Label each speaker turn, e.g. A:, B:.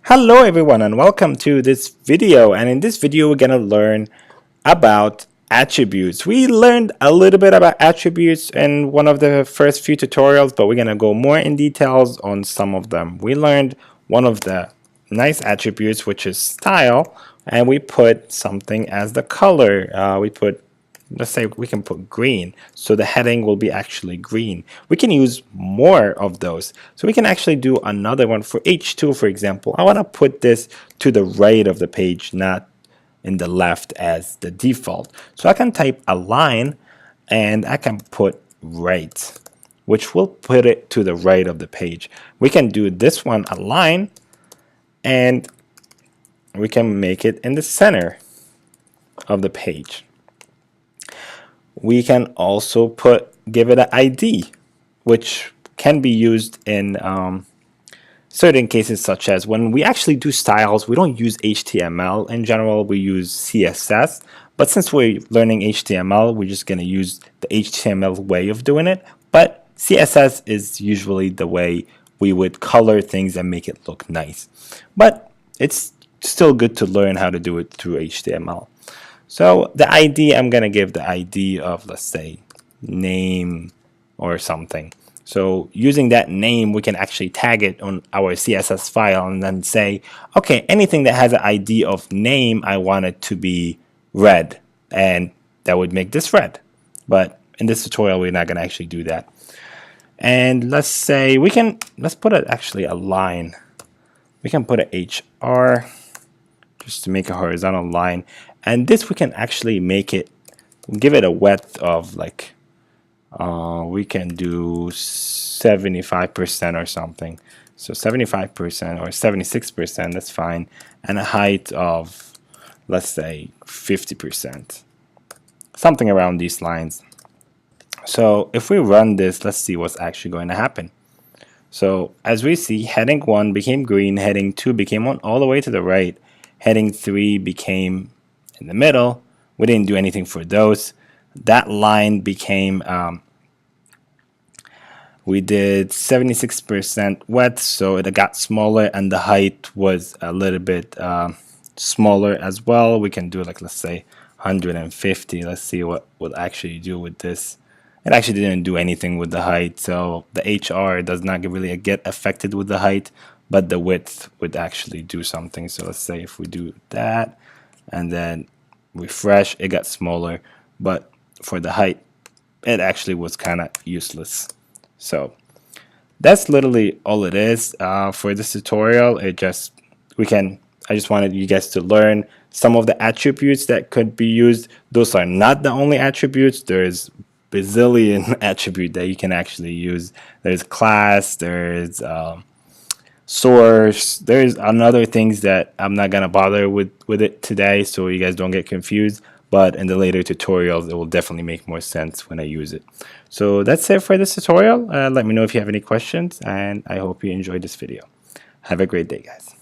A: Hello everyone and welcome to this video, and in this video we're going to learn about attributes. We learned a little bit about attributes in one of the first few tutorials, but we're going to go more in details on some of them. We learned one of the nice attributes, which is style, and we put something as the color. Let's say we can put green, so the heading will be actually green. We can use more of those, so we can actually do another one for H2. For example, I want to put this to the right of the page, not in the left as the default. So I can type align and I can put right, which will put it to the right of the page. We can do this one align and we can make it in the center of the page. We can also give it an ID, which can be used in certain cases, such as when we actually do styles. We don't use HTML in general, we use CSS. But since we're learning HTML, we're just going to use the HTML way of doing it. But CSS is usually the way we would color things and make it look nice. But it's still good to learn how to do it through HTML. So the ID, I'm going to give the ID of, let's say, name or something. So using that name, we can actually tag it on our CSS file and then say, okay, anything that has an ID of name, I want it to be red. And that would make this red. But in this tutorial, we're not going to actually do that. And let's say let's put actually a line. We can put a HR just to make a horizontal line. And this we can actually give it a width of like, we can do 75% or something. So 75% or 76%, that's fine. And a height of, let's say, 50%. Something around these lines. So if we run this, let's see what's actually going to happen. So as we see, heading 1 became green, heading 2 became all the way to the right, heading 3 became in the middle. We didn't do anything for those. That line became, we did 76% width, so it got smaller, and the height was a little bit smaller as well. We can do like, let's say 150. Let's see what we'll actually do with this. It actually didn't do anything with the height, so the HR does not really get affected with the height, but the width would actually do something. So let's say if we do that and then refresh, it got smaller, but for the height, it actually was kind of useless. So that's literally all it is for this tutorial. I just wanted you guys to learn some of the attributes that could be used. Those are not the only attributes. There's bazillion attribute that you can actually use. There's class, there's source, there's another things that I'm not gonna bother with it today, so you guys don't get confused. But in the later tutorials, it will definitely make more sense when I use it. So that's it for this tutorial. Let me know if you have any questions, and I hope you enjoyed this video. Have a great day, guys.